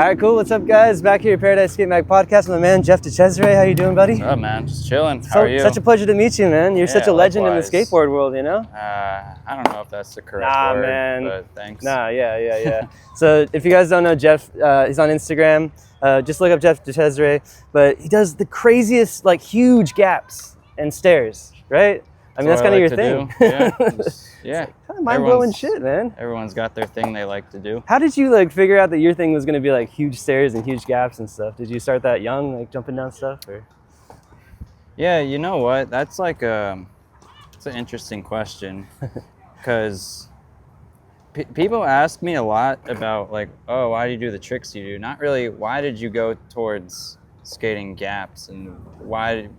right, cool. What's up, guys? Back here at Paradise Skate Mag Podcast with my man, Jeff DeChesare. How you doing, buddy? What's up, man? Just chilling. How are you? Such a pleasure to meet you, man. You're such a legend likewise. in the skateboard world, you know? I don't know if that's the correct word, man. but thanks. Yeah. So if you guys don't know Jeff, he's on Instagram. Just look up Jeff DeChesare. But he does the craziest, like, huge gaps and stairs, right? I mean, that's kind of your thing. Yeah. Kind of mind-blowing shit, man. Everyone's got their thing they like to do. How did you, like, figure out that your thing was going to be, like, huge stairs and huge gaps and stuff? Did you start that young, like, jumping down stuff? Or? Yeah, you know what? That's like it's an interesting question because people ask me a lot about, like, oh, why do you do the tricks you do? Not really, why did you go towards skating gaps, and when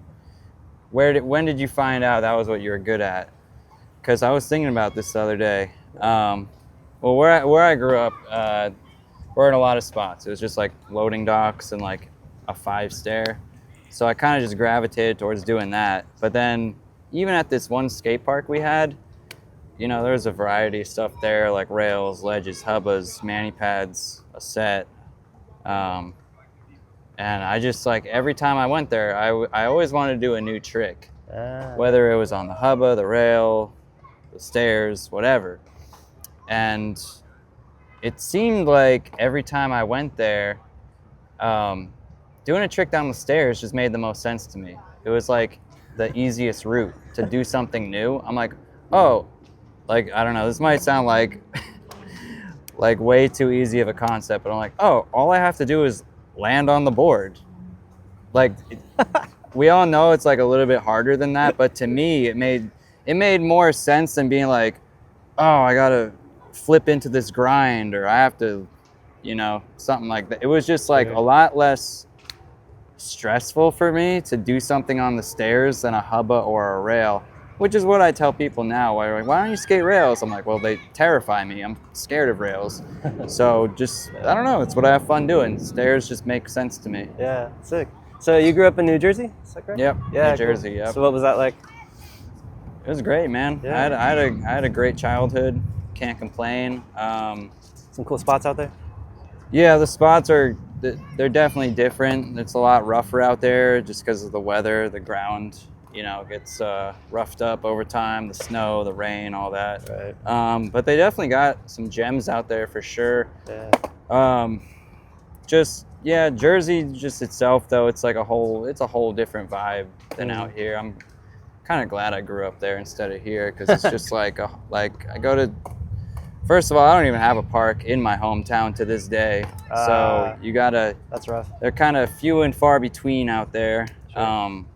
did you find out that was what you were good at? Because I was thinking about this the other day. Well, where I grew up, we're in a lot of spots. It was just like loading docks and like a 5-stair. So I kind of just gravitated towards doing that. But then even at this one skate park we had, you know, there was a variety of stuff there, like rails, ledges, hubbas, mani pads, a set. And I just, like, every time I went there, I always wanted to do a new trick. Whether it was on the hubba, the rail, the stairs, whatever. And it seemed like every time I went there, doing a trick down the stairs just made the most sense to me. It was like the easiest route to do something new. I'm like, oh, like, I don't know, this might sound like like way too easy of a concept, but I'm like, oh, all I have to do is land on the board. Like, we all know it's like a little bit harder than that, but to me it made more sense than being like, oh, I gotta flip into this grind, or I have to, you know, something like that. It was just like a lot less stressful for me to do something on the stairs than a hubba or a rail, which is what I tell people now. Why don't you skate rails? I'm like, well, they terrify me. I'm scared of rails. So just, I don't know, it's what I have fun doing. Stairs just make sense to me. Yeah, sick. So you grew up in New Jersy? Is that correct? Yep, yeah, New Jersey, cool. yep. So what was that like? It was great, man. Yeah. I had a great childhood. Can't complain. Some cool spots out there? Yeah, the spots they're definitely different. It's a lot rougher out there just because of the weather. The ground, you know, gets roughed up over time. The snow, the rain, all that. Right. But they definitely got some gems out there for sure. Yeah. Jersey just itself though, it's a whole different vibe than out here. I'm kind of glad I grew up there instead of here, because it's just like I go to. First of all, I don't even have a park in my hometown to this day, so you gotta. That's rough. They're kind of few and far between out there. Sure.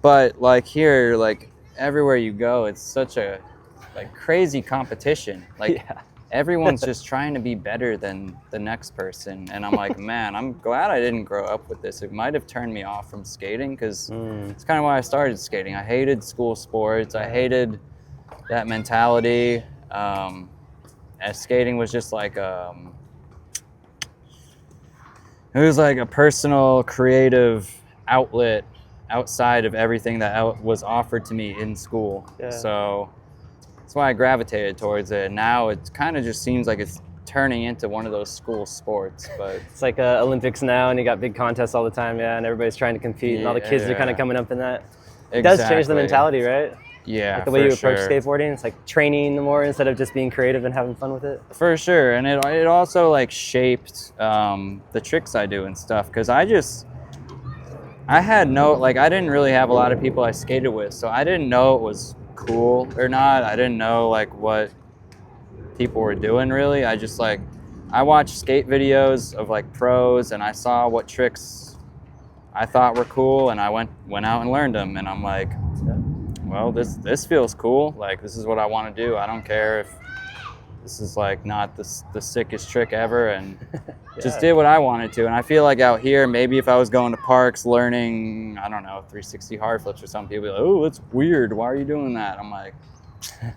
But like here, like everywhere you go, it's such a like crazy competition. Like everyone's just trying to be better than the next person, and I'm like, man, I'm glad I didn't grow up with this. It might have turned me off from skating, because it's kind of why I started skating. I hated school sports. I hated that mentality. And skating was just like it was like a personal, creative outlet outside of everything that was offered to me in school. Yeah. So that's why I gravitated towards it. And now it kind of just seems like it's turning into one of those school sports. But it's like Olympics now, and you got big contests all the time, and everybody's trying to compete, and all the kids are kind of coming up in that. It does change the mentality, right? Yeah, like the way you approach skateboarding. It's like training more instead of just being creative and having fun with it. For sure, and it also like shaped the tricks I do and stuff, because I didn't really have a lot of people I skated with, so I didn't know it was cool or not. I didn't know like what people were doing really. I watched skate videos of like pros, and I saw what tricks I thought were cool, and I went out and learned them, and I'm like, well, this feels cool. Like, this is what I want to do. I don't care if this is like not the sickest trick ever, and just did what I wanted to. And I feel like out here, maybe if I was going to parks learning, I don't know, 360 hard flips or something, people would be like, oh, that's weird. Why are you doing that? I'm like,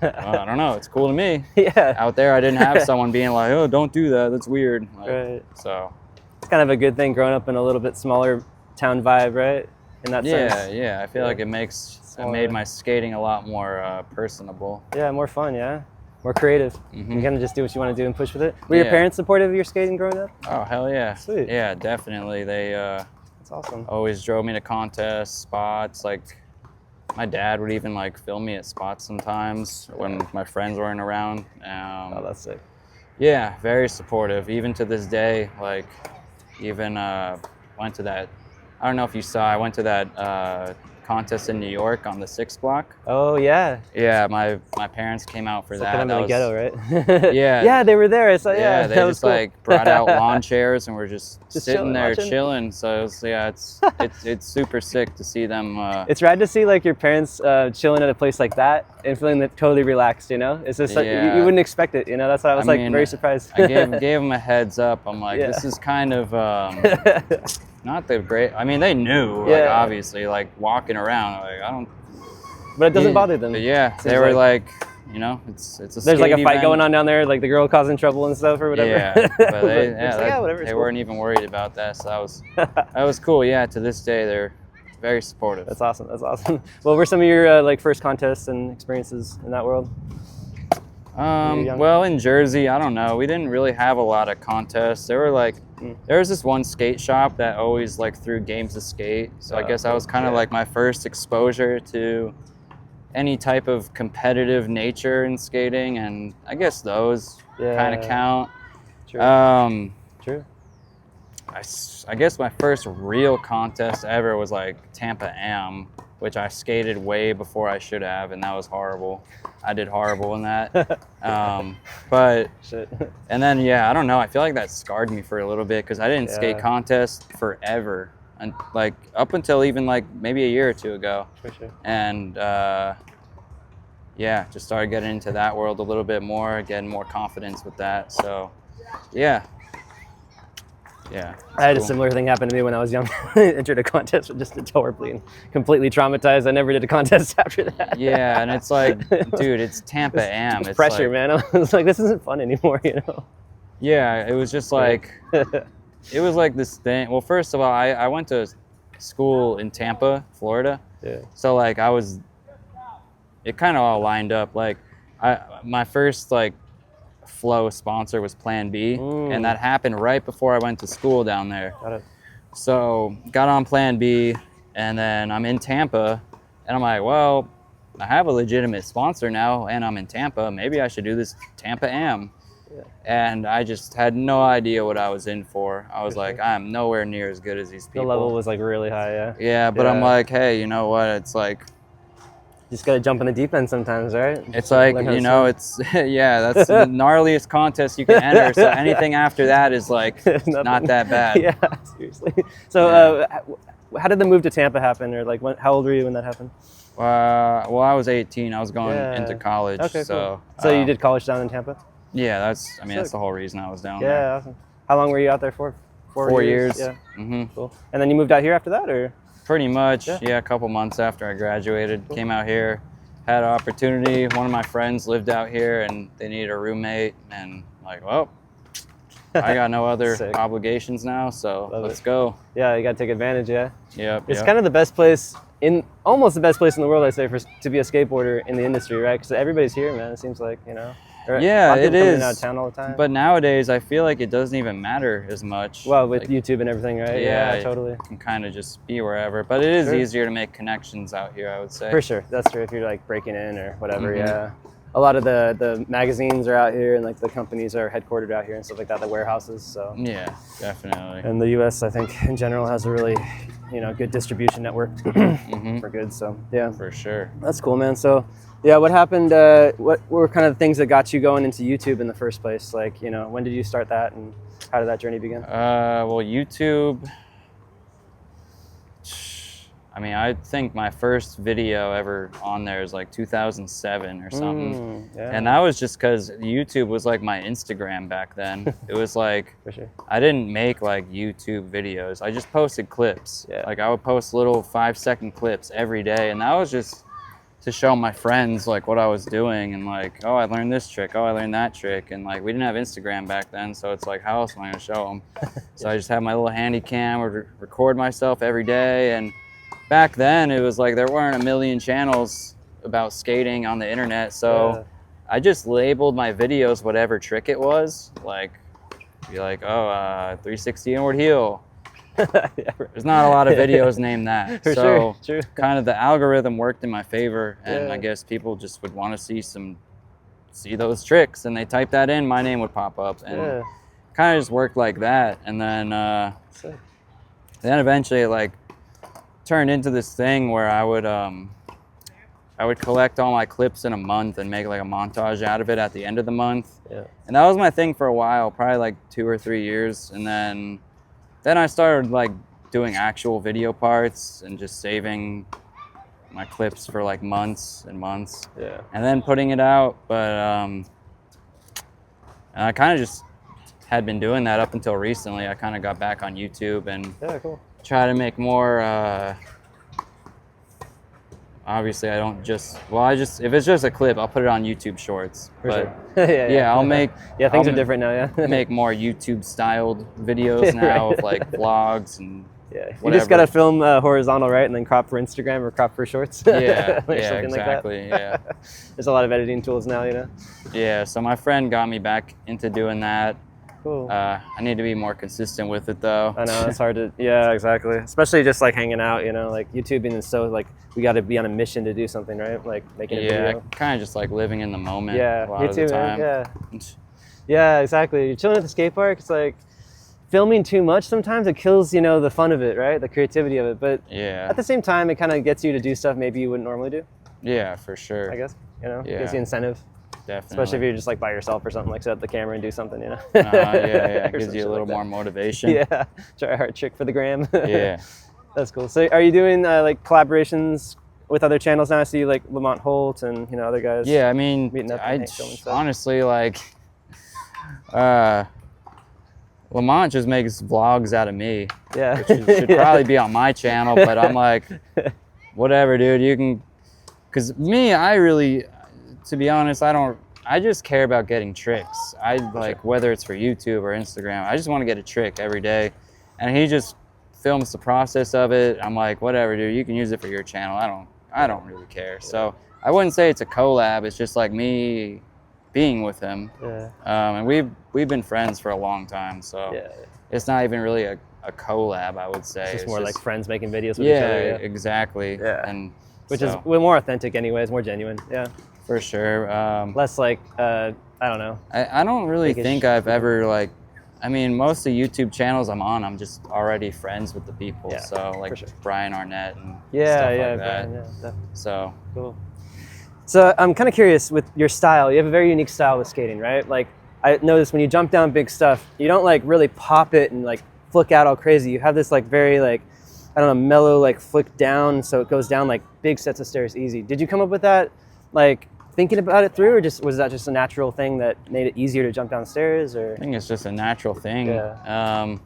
well, I don't know. It's cool to me. Yeah. Out there, I didn't have someone being like, oh, don't do that. That's weird. Like, right. So it's kind of a good thing growing up in a little bit smaller town vibe, right? In that sense. Yeah. I feel like it made my skating a lot more personable. Yeah, more fun, yeah. more creative. Mm-hmm. You kind of just do what you want to do and push with it. Were your Yeah. parents supportive of your skating growing up? Oh, hell yeah. Sweet. Yeah, definitely. They That's awesome. always drove me to contests, spots. Like, my dad would even like film me at spots sometimes when my friends weren't around. Oh, that's sick. Yeah, very supportive. Even to this day, like, even went to that. I don't know if you saw. I went to that contest in New York on the 6th block. Oh yeah. Yeah, my parents came out for It's that. like That in the was, ghetto, right? Yeah. Yeah, they were there. I saw. yeah, Yeah, they that was just cool. like brought out lawn chairs and we're just sitting chilling, there watching. chilling. So it was, yeah, it's super sick to see them. It's rad to see like your parents chilling at a place like that and feeling totally relaxed. You know, it's just like, Yeah. you wouldn't expect it. You know, that's why I was I like mean, very surprised. I gave them a heads up. I'm like, Yeah. this is kind of not the great. I mean, they knew, like, Yeah. obviously, like walking around. Like, I don't. But it doesn't bother them. But yeah, Seems they were like, you know, it's a. There's like a skate fight event. going on down there, like the girl causing trouble and stuff or whatever. Yeah, but they, It's like, yeah, whatever. it's they cool. weren't even worried about that. So that was cool. Yeah, to this day, they're very supportive. That's awesome. That's awesome. What were some of your like first contests and experiences in that world? young? Well, in Jersey, I don't know. We didn't really have a lot of contests. There were like, there was this one skate shop that always like threw games of skate. So I guess that was kind of like my first exposure to any type of competitive nature in skating, and I guess those kind of count. True. True. I guess my first real contest ever was like Tampa Am, which I skated way before I should have, and that was horrible. I did horrible in that. But Shit. and then I don't know. I feel like that scarred me for a little bit because I didn't skate contests forever, and like up until even like maybe a year or two ago. For sure. And just started getting into that world a little bit more, getting more confidence with that. So yeah. I had a similar thing happen to me when I was young. Entered a contest and just did horribly and completely traumatized. I never did a contest after that. Yeah, and it's like, dude, it's Tampa Am. It's pressure, like, man. I was like, this isn't fun anymore, you know? Yeah, it was just like, it was like this thing. Well, first of all, I went to school in Tampa, Florida. Yeah. So like it kind of all lined up. Like my first like flow sponsor was Plan B, and that happened right before I went to school down there. Got it. So got on Plan B, and then I'm in Tampa, and I'm like, well, I have a legitimate sponsor now, and I'm in Tampa. Maybe I should do this Tampa Am. Yeah. And I just had no idea what I was in for. I was like, I'm nowhere near as good as these people. The level was like really high, yeah. Yeah, but I'm like, hey, you know what? It's like, just gotta jump in the deep end sometimes, right? It's like, you know, it's, that's the gnarliest contest you can enter. So anything after that is like not that bad. Yeah, seriously. So how did the move to Tampa happen? Or like, how old were you when that happened? Well, I was 18. I was going into college. Okay, so cool. So you did college down in Tampa? Yeah, that's the whole reason I was down there. Yeah, awesome. How long were you out there for? 4 years. Yeah. Mm-hmm. Cool. And then you moved out here after that, or? Pretty much, a couple months after I graduated, came out here, had an opportunity. One of my friends lived out here, and they needed a roommate, and like, well, I got no other obligations now, so let's go. Yeah, you got to take advantage, yeah? Yep. It's kind of the best place, almost the best place in the world, I'd say, to be a skateboarder in the industry, right? Because everybody's here, man, it seems like, you know? Yeah, it is. Out of town all the time. But nowadays, I feel like it doesn't even matter as much. Well, with like, YouTube and everything, right? Yeah, totally. You can kind of just be wherever. But it is easier to make connections out here, I would say. For sure. That's true. If you're like breaking in or whatever, yeah. A lot of the magazines are out here, and like the companies are headquartered out here and stuff like that, the warehouses. So yeah, definitely. And the U.S., I think, in general, has a really, good distribution network for goods. So yeah, for sure. That's cool, man. So yeah, what happened? What were kind of the things that got you going into YouTube in the first place? Like, when did you start that, and how did that journey begin? Well, YouTube. I mean, I think my first video ever on there is like 2007 or something. And that was just because YouTube was like my Instagram back then. It was like, for sure. I didn't make like YouTube videos. I just posted clips. Like I would post little 5-second clips every day. And that was just to show my friends like what I was doing, and like, oh, I learned this trick. Oh, I learned that trick. And like, we didn't have Instagram back then. So it's like, how else am I going to show them? So I just had my little handy cam, would record myself every day. And back then, it was like there weren't a million channels about skating on the internet, so I just labeled my videos whatever trick it was. Like, be like, oh, 360 inward heel. Yeah, There's not a lot of videos named that. For so sure. kind of the algorithm worked in my favor, and Yeah. I guess people just would want to see those tricks, and they type that in, my name would pop up, and kind of just worked like that. And then eventually it like turned into this thing where I would collect all my clips in a month and make like a montage out of it at the end of the month. Yeah. And that was my thing for a while, probably like 2 or 3 years. And then I started like doing actual video parts and just saving my clips for like months and months. Yeah. And then putting it out. But I kind of just had been doing that up until recently. I kind of got back on YouTube and Cool. try to make more. Obviously, I don't just. Well, if it's just a clip, I'll put it on YouTube Shorts. For But sure. yeah, I'll make. Yeah, things I'll are different now. Yeah. make more YouTube-styled videos now of like vlogs and. Yeah, you whatever. just gotta film horizontal, right, and then crop for Instagram or crop for Shorts. Yeah, Or yeah, something exactly. Like Yeah, There's a lot of editing tools now, you know. yeah. So my friend got me back into doing that. Cool. I need to be more consistent with it, though. I know it's hard to. Yeah, exactly. Especially just like hanging out, you know, like YouTubing is so like we got to be on a mission to do something, right? Like making a Yeah, video. kind of just like living in the moment. Yeah, a lot me of too, the time. man. Yeah. Yeah, exactly. You're chilling at the skate park. It's like filming too much. Sometimes it kills, you know, the fun of it, right? The creativity of it. But Yeah. at the same time, it kind of gets you to do stuff maybe you wouldn't normally do. Yeah, for sure. I guess, you know, Yeah. gives you incentive. Definitely. Especially if you're just like by yourself or something, like set up the camera and do something, you know. Yeah, it Or gives some you a shit little like more that. motivation. Yeah, try a hard trick for the gram. Yeah. That's cool. So are you doing like collaborations with other channels now? I see like Lamont Holt and, you know, other guys. Yeah, I mean, Meeting up and filming stuff. honestly, like, Lamont just makes vlogs out of me. Yeah. Which should probably be on my channel, but I'm like, whatever, dude, you can, because me, I really, to be honest, I just care about getting tricks. I like, whether it's for YouTube or Instagram, I just want to get a trick every day. And he just films the process of it. I'm like, whatever, dude, you can use it for your channel. I don't really care. So I wouldn't say it's a collab. It's just like me being with him. Yeah. And we've been friends for a long time. So Yeah. it's not even really a collab, I would say. It's just more like friends making videos with yeah, each other. Yeah. exactly. Yeah. And Which so, is way more authentic anyways, more genuine. Yeah. for sure. Less like, I don't know. I don't really Like think I've ever like, I mean, most of the YouTube channels I'm on, I'm just already friends with the people. Yeah, So like for sure. Brian Arnett and Yeah, stuff yeah, like that. Brian, yeah, definitely. So Cool. So I'm kind of curious with your style. You have a very unique style with skating, right? Like I noticed when you jump down big stuff, you don't like really pop it and like flick out all crazy. You have this like very like, I don't know, mellow like flick down, so it goes down like big sets of stairs easy. Did you come up with that like thinking about it through, or just was that just a natural thing that made it easier to jump downstairs? Or I think it's just a natural thing. Yeah.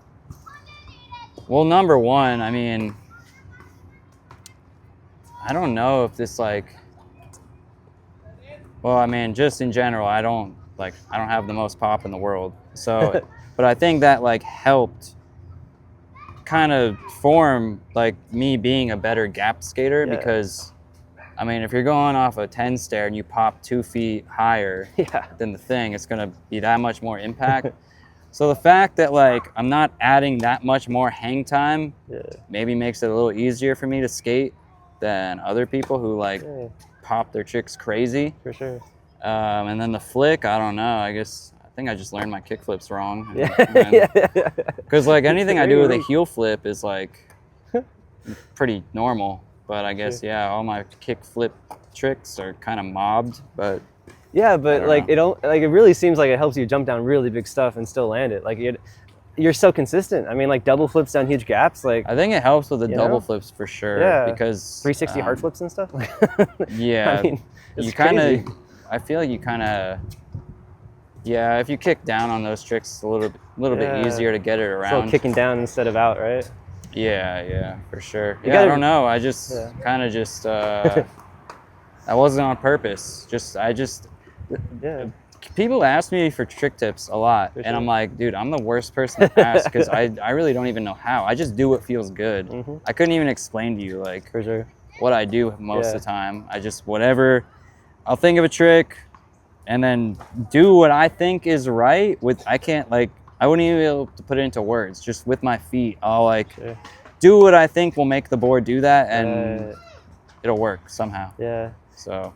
Well, number one, I mean, I don't know if this like, well, I mean, just in general, I don't have the most pop in the world. So, but I think that like helped kind of form like me being a better gap skater. Yeah. Because I mean, if you're going off a 10 stair and you pop 2 feet higher Yeah. than the thing, it's going to be that much more impact. So the fact that like I'm not adding that much more hang time Yeah. maybe makes it a little easier for me to skate than other people who like Yeah, pop their tricks crazy. for sure. And then the flick, I don't know. I think I just learned my kick flips wrong. Yeah. Because like anything I do with a Very heel flip is like pretty normal. But I guess yeah, all my kick flip tricks are kind of mobbed. But Yeah, but don't like know. it really seems like it helps you jump down really big stuff and still land it. Like you're so consistent. I mean, like double flips down huge gaps, like I think it helps with the You double know? flips for sure. Yeah. Because 360 hard flips and stuff. Yeah. I mean, it's you kind crazy. of, I feel like you kind of, yeah, if you kick down on those tricks, it's a little bit Yeah. easier to get it It's all around. kicking down instead of out, right? Yeah, for sure. You Yeah, I gotta- don't know. I just Yeah. kind of just, that wasn't on purpose. Yeah. People ask me for trick tips a lot. For And I'm sure. like, dude, I'm the worst person to ask because I really don't even know how. I just do what feels good. Mhm. I couldn't even explain to you like For sure. what I do most Yeah. of the time. I just, whatever, I'll think of a trick and then do what I think is right with, I wouldn't even be able to put it into words. Just with my feet, I'll like do what I think will make the board do that, and it'll work somehow. Yeah. So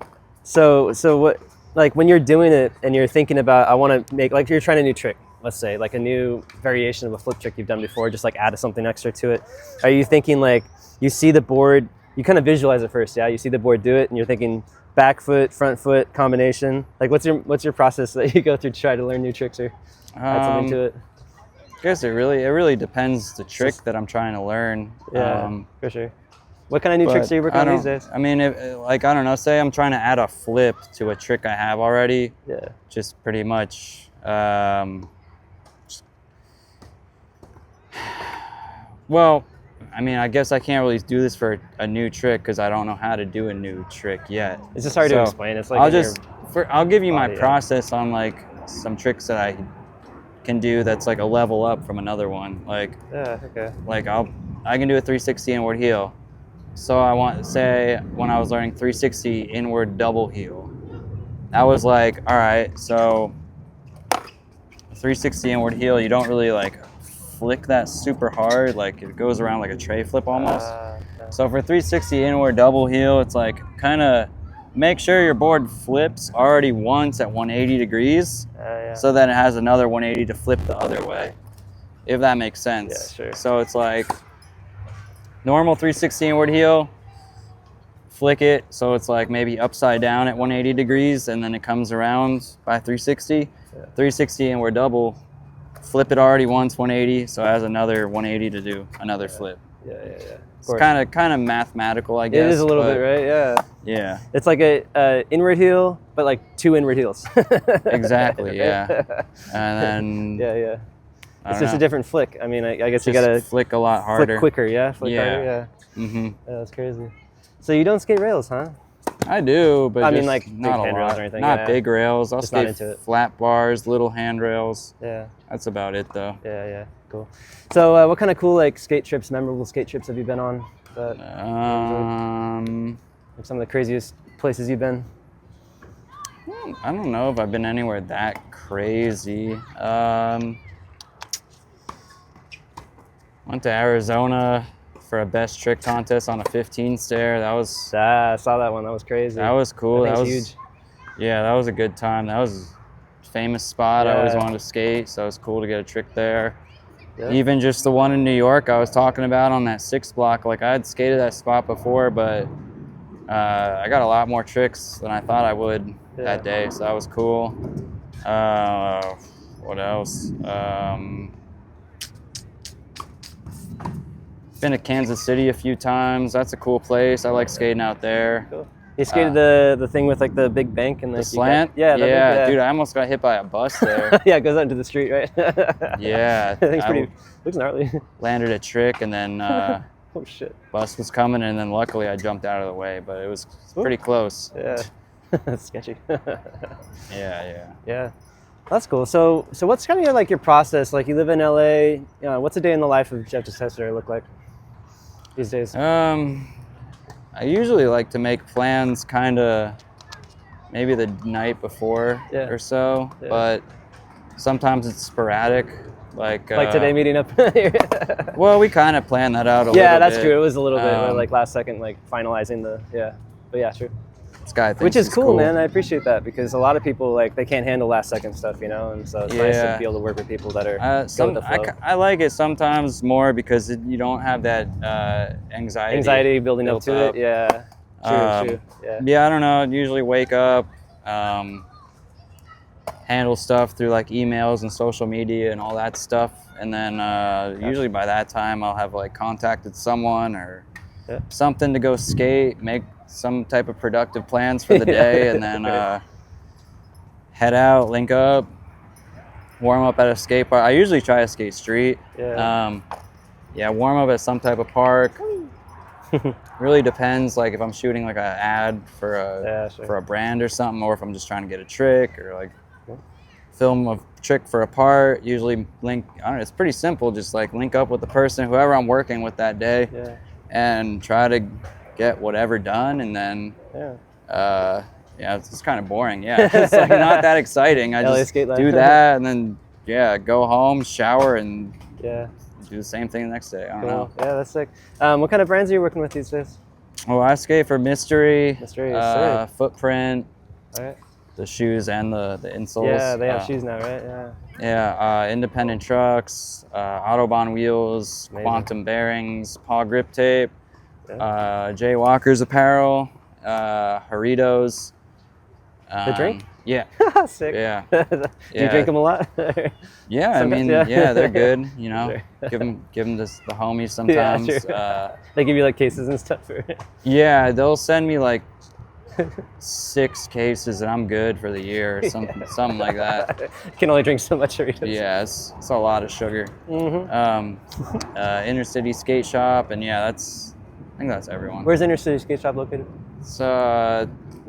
what, like when you're doing it and you're thinking about, I want to make, like you're trying a new trick, let's say like a new variation of a flip trick you've done before, just like add something extra to it. Are you thinking like, you see the board, you kind of visualize it first, yeah? You see the board do it and you're thinking back foot, front foot combination. Like what's your process that you go through to try to learn new tricks or add something to it? I guess it really depends the trick that I'm trying to learn. Yeah, for sure. What kind of new tricks are you working on these days? I mean, like, I don't know, say I'm trying to add a flip to a trick I have already. Yeah. Just pretty much, well, I mean, I guess I can't really do this for a new trick because I don't know how to do a new trick yet. It's just hard to explain. It's like I'll give you my process on like some tricks that I can do that's like a level up from another one. Like, like I can do a 360 inward heel. So I want, say when I was learning 360 inward double heel, that was like, all right, so 360 inward heel, you don't really like flick that super hard, like it goes around like a tray flip almost. So for 360 inward double heel, it's like kind of make sure your board flips already once at 180 degrees, so that it has another 180 to flip the other way, if that makes sense. Yeah, sure. So it's like normal 360 inward heel, flick it so it's like maybe upside down at 180 degrees, and then it comes around by 360. 360 inward double, flip it already once 180, so it has another 180 to do another flip. It's kind of mathematical, I guess. It is a little bit, right? Yeah. It's like a inward heel, but like two inward heels. Exactly. Yeah. And then it's just a different flick. I mean, I guess you just gotta flick a lot harder. Flick quicker, yeah. Flick harder, yeah. Yeah, that's crazy. So you don't skate rails, huh? I do, but I mean, like not big a handrails lot. or anything. Not big rails. I'll just not skate into it. Flat bars, little handrails. Yeah. That's about it, though. Yeah. Cool. So, what kind of cool like skate trips, memorable skate trips have you been on? Like some of the craziest places you've been? I don't know if I've been anywhere that crazy. Went to Arizona for a best trick contest on a 15 stair. That was I saw that one. That was crazy. That was cool. That was huge. Yeah, that was a good time. That was a famous spot. I always wanted to skate, so it was cool to get a trick there. Even just the one in New York I was talking about on that 6 block. Like I had skated that spot before, but I got a lot more tricks than I thought I would that day, so that was cool. What else? Been to Kansas City a few times. That's a cool place. I like skating out there. Cool. You skated the thing with like the big bank and the slant? Yeah, dude, I almost got hit by a bus there. Yeah, it goes out into the street, right? Yeah. Looks gnarly. Landed a trick and then oh shit. Bus was coming, and then luckily I jumped out of the way, but it was pretty close. Yeah. That's sketchy. Yeah. That's cool. So what's kind of like your process? Like you live in LA. What's a day in the life of Jeff DeChesare look like these days? I usually like to make plans kind of maybe the night before or so, but sometimes it's sporadic. Like today meeting up here. Well, we kind of planned that out a little bit. Yeah, that's true. It was a little bit like last second, like finalizing but yeah, true. This guy thinks which is cool, man. I appreciate that because a lot of people like they can't handle last second stuff, you know, and so it's nice to be able to work with people that are go with the flow. I like it sometimes more because you don't have that anxiety building up to it. Yeah, true. Yeah, I don't know. Usually wake up, handle stuff through like emails and social media and all that stuff, and then usually by that time I'll have like contacted someone or something to go skate, make some type of productive plans for the day, and then head out, link up, warm up at a skate park. I usually try to skate street. Warm up at some type of park. Really depends, like if I'm shooting like an ad for a brand or something, or if I'm just trying to get a trick or like film a trick for a part. Usually link, I don't know, it's pretty simple, just like link up with the person, whoever I'm working with that day, and try to get whatever done, and then Yeah, it's just kind of boring. Yeah, it's like not that exciting. I LA just skate life. do that and then go home, shower, and Yeah. do the same thing the next day. I don't Cool. know. Yeah, that's sick. What kind of brands are you working with these days? Well, I skate for Mystery, Mystery, sick. Footprint, All right. the shoes and the insoles. Yeah, they have shoes now, right? Yeah. Yeah, independent trucks, Autobahn wheels, Amazing. Quantum bearings, paw grip tape, Yeah. Jay Walker's apparel, Doritos. The drink? Yeah. Sick. Yeah. Do you drink them a lot? Yeah, I Sometimes, mean, yeah. yeah, they're good. You know, Sure. give them the homies sometimes. sure. They give you like cases and stuff. Yeah, they'll send me like 6 cases and I'm good for the year or something like that. You can only drink so much Doritos. Yeah, it's a lot of sugar. Inner City Skate Shop, and yeah, I think that's everyone. Where's Inner City Skate Shop located? It's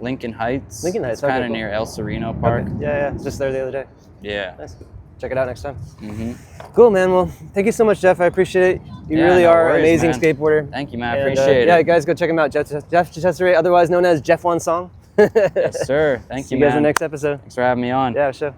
Lincoln Heights. Lincoln Heights, It's kind okay, of cool. near El Sereno Park. Okay. Yeah, just there the other day. Yeah. Nice. Check it out next time. Mm-hmm. Cool, man. Well, thank you so much, Jeff. I appreciate it. You Yeah, really no are an worries, amazing man. skateboarder. Thank you, man. I And, appreciate it. Yeah, guys, go check him out. Jeff DeChesare, otherwise known as Jeff One Song. Yes, sir. Thank See you, you guys in man. the next episode. Thanks for having me on. Yeah, sure.